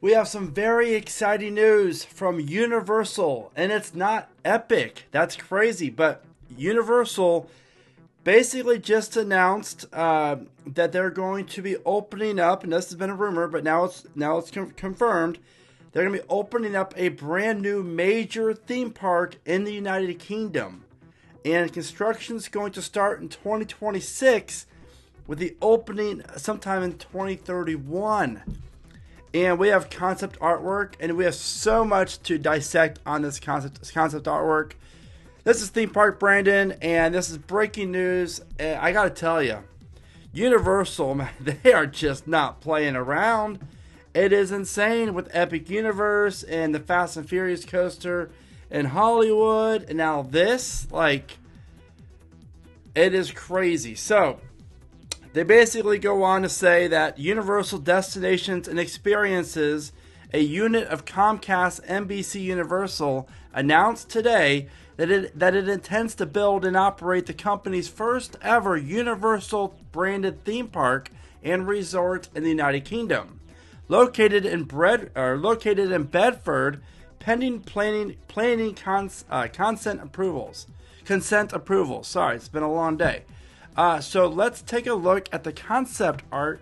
we have some very exciting news from Universal, and it's not Epic. That's crazy, but Universal basically just announced that they're going to be opening up, and this has been a rumor, but now it's confirmed. They're going to be opening up a brand new major theme park in the United Kingdom, and construction is going to start in 2026 with the opening sometime in 2031. And we have concept artwork, and we have so much to dissect on this concept artwork. This is Theme Park Brandon, and this is breaking news. And I gotta tell you, Universal, man, they are just not playing around. It is insane with Epic Universe and the Fast and Furious coaster in Hollywood, and now this, like, it is crazy. So they basically go on to say that Universal Destinations and Experiences, a unit of Comcast NBC Universal, announced today that it intends to build and operate the company's first ever Universal branded theme park and resort in the United Kingdom, located in Bedford, pending consent approvals. Sorry, it's been a long day. So let's take a look at the concept art,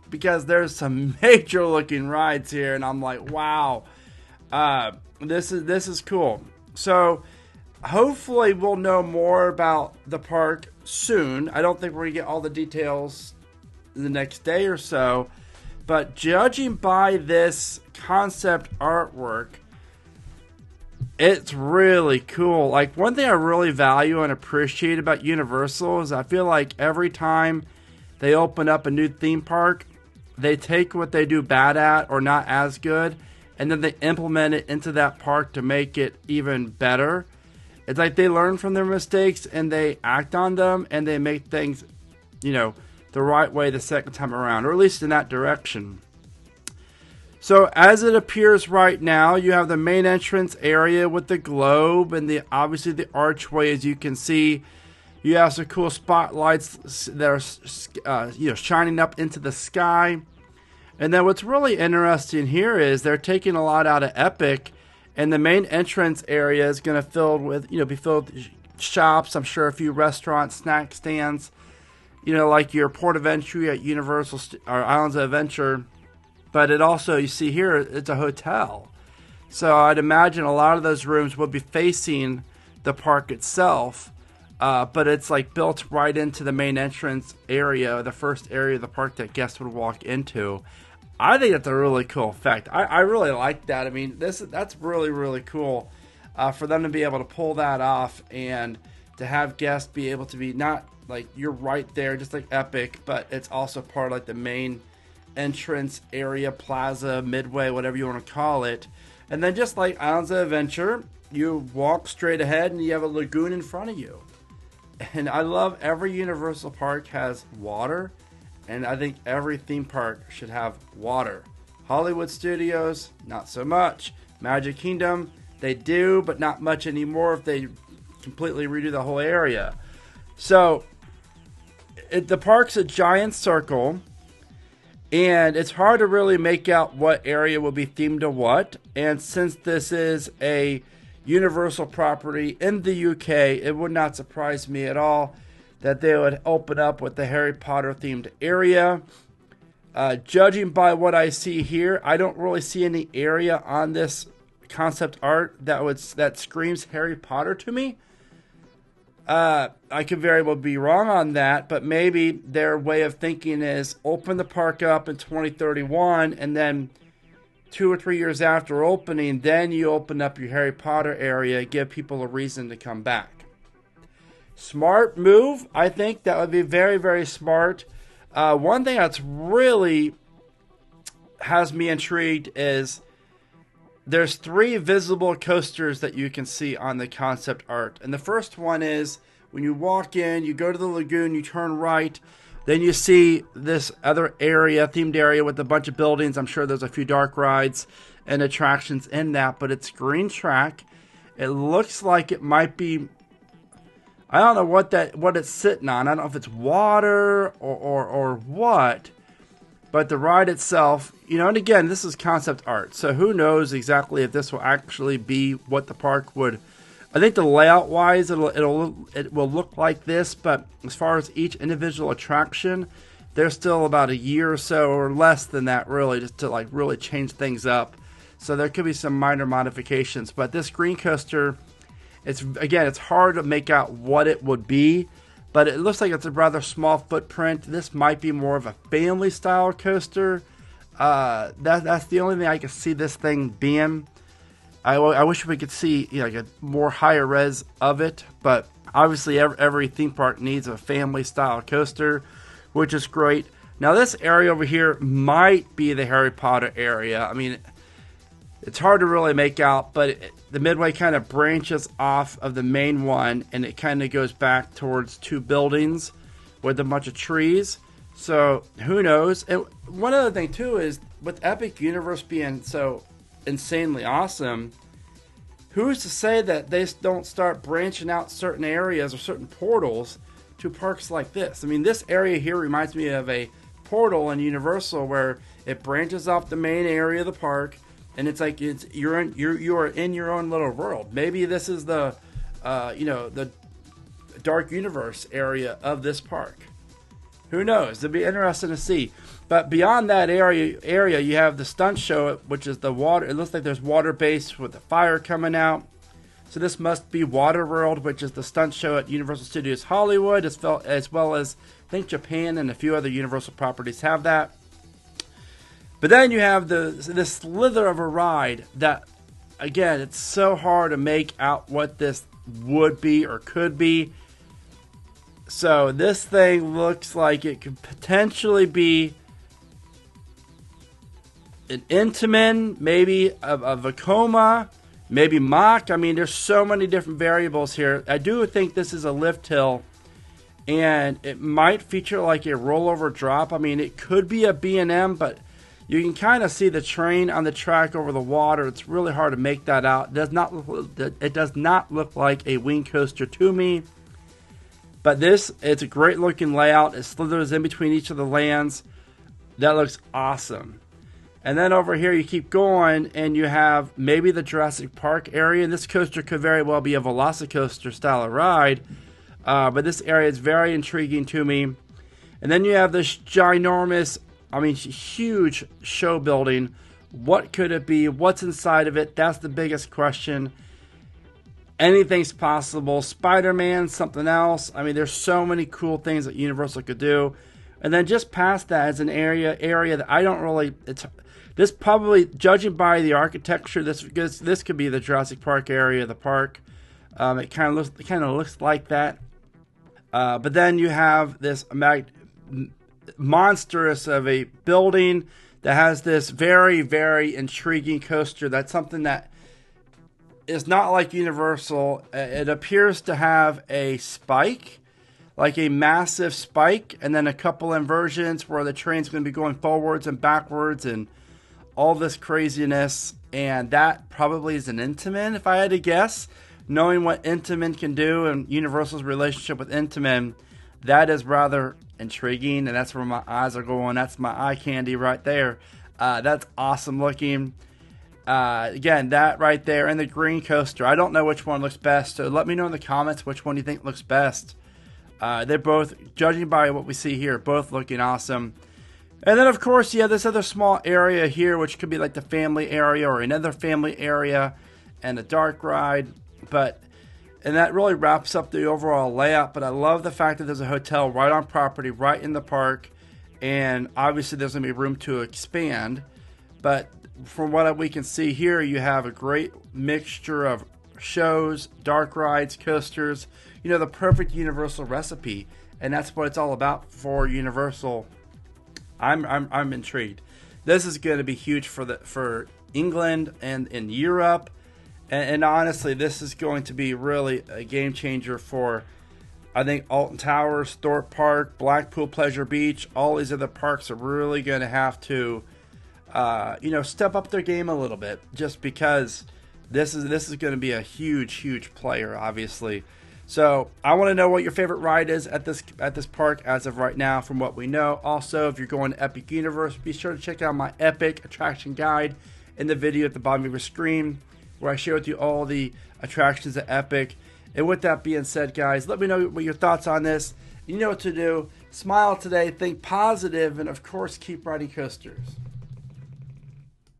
because there's some major looking rides here, and I'm like, wow, this is cool. So hopefully we'll know more about the park soon. I don't think we're gonna get all the details the next day or so, but judging by this concept artwork, it's really cool. Like, one thing I really value and appreciate about Universal is I feel like every time they open up a new theme park, they take what they do bad at or not as good, and then they implement it into that park to make it even better. It's like they learn from their mistakes and they act on them, and they make things, the right way the second time around, or at least in that direction. So as it appears right now, you have the main entrance area with the globe and obviously the archway, as you can see. You have some cool spotlights that are shining up into the sky. And then what's really interesting here is they're taking a lot out of Epic, and the main entrance area is going to be filled with shops. I'm sure a few restaurants, snack stands, like your port of entry at Universal or Islands of Adventure. But it also, you see here, it's a hotel. So I'd imagine a lot of those rooms would be facing the park itself. But it's like built right into the main entrance area, the first area of the park that guests would walk into. I think that's a really cool effect. I really like that. I mean, that's really, really cool for them to be able to pull that off, and to have guests be able to be not like you're right there, just like Epic, but it's also part of like the main entrance area, plaza, midway, whatever you want to call it. And then just like Islands of Adventure, you walk straight ahead and you have a lagoon in front of you. And I love every Universal park has water, and I think every theme park should have water. Hollywood Studios, not so much. Magic Kingdom, they do, but not much anymore if they completely redo the whole area. So the park's a giant circle, and it's hard to really make out what area will be themed to what. And since this is a Universal property in the UK, it would not surprise me at all that they would open up with the Harry Potter themed area. Judging by what I see here, I don't really see any area on this concept art that screams Harry Potter to me. I could very well be wrong on that, but maybe their way of thinking is open the park up in 2031, and then 2 or 3 years after opening, then you open up your Harry Potter area, give people a reason to come back. Smart move. I think that would be very, very smart. One thing that's really has me intrigued is there's 3 visible coasters that you can see on the concept art. And the first one is when you walk in, you go to the lagoon, you turn right, then you see this other area, themed area with a bunch of buildings. I'm sure there's a few dark rides and attractions in that, but it's green track. It looks like it might be, I don't know what it's sitting on. I don't know if it's water or what, But the ride itself, you know, and again, this is concept art, so who knows exactly if this will actually be what the park would. I think the layout wise, it will look like this, but as far as each individual attraction, there's still about a year or so or less than that, really, just to like really change things up. So there could be some minor modifications, but this green coaster, it's hard to make out what it would be. But it looks like it's a rather small footprint. This might be more of a family-style coaster. That's the only thing I can see this thing being. I wish we could see, you know, like a more higher res of it. But obviously, every theme park needs a family-style coaster, which is great. Now, this area over here might be the Harry Potter area. I mean, it's hard to really make out, but the midway kind of branches off of the main one, and it kind of goes back towards two buildings with a bunch of trees. So who knows? And one other thing too is with Epic Universe being so insanely awesome, who's to say that they don't start branching out certain areas or certain portals to parks like this? I mean, this area here reminds me of a portal in Universal where it branches off the main area of the park. And it's like you are in your own little world. Maybe this is the the dark universe area of this park. Who knows? It'll be interesting to see. But beyond that area, you have the stunt show, which is the water. It looks like there's water base with the fire coming out. So this must be Water World, which is the stunt show at Universal Studios Hollywood, as well as I think Japan and a few other Universal properties have that. But then you have this slither of a ride that, again, it's so hard to make out what this would be or could be. So this thing looks like it could potentially be an Intamin, maybe a Vekoma, maybe Mach. I mean, there's so many different variables here. I do think this is a lift hill, and it might feature like a rollover drop. I mean, it could be a B&M, but you can kind of see the train on the track over the water. It's really hard to make that out. It does not look like a wing coaster to me. But it's a great looking layout. It slithers in between each of the lands. That looks awesome. And then over here you keep going and you have maybe the Jurassic Park area. And this coaster could very well be a Velocicoaster style of ride. But this area is very intriguing to me. And then you have this ginormous, huge show building. What could it be? What's inside of it? That's the biggest question. Anything's possible. Spider-Man, something else. I mean, there's so many cool things that Universal could do. And then just past that is an area that I don't really. This probably, judging by the architecture, this could be the Jurassic Park area of the park. It kind of looks like that. But then you have this monstrous of a building that has this very, very intriguing coaster. That's something that is not like Universal. It appears to have a spike, like a massive spike, and then a couple inversions where the train's going to be going forwards and backwards and all this craziness. And that probably is an Intamin, if I had to guess. Knowing what Intamin can do and Universal's relationship with Intamin, that is rather intriguing, and that's where my eyes are going. That's my eye candy right there. That's awesome looking. Again, that right there and the green coaster. I don't know which one looks best, so let me know in the comments which one you think looks best. They're both, judging by what we see here, both looking awesome. And then, of course, you have this other small area here, which could be like the family area or another family area and a dark ride. And that really wraps up the overall layout. But I love the fact that there's a hotel right on property, right in the park. And obviously there's going to be room to expand. But from what we can see here, you have a great mixture of shows, dark rides, coasters. You know, the perfect Universal recipe. And that's what it's all about for Universal. I'm intrigued. This is going to be huge for England and in Europe. And honestly, this is going to be really a game changer for, I think, Alton Towers, Thorpe Park, Blackpool Pleasure Beach. All these other parks are really going to have to, step up their game a little bit, just because this is going to be a huge, huge player, obviously. So I want to know what your favorite ride is at this park as of right now from what we know. Also, if you're going to Epic Universe, be sure to check out my Epic Attraction Guide in the video at the bottom of your screen, where I share with you all the attractions at Epic. And with that being said, guys, let me know what your thoughts on this. You know what to do. Smile today, think positive, and of course, keep riding coasters.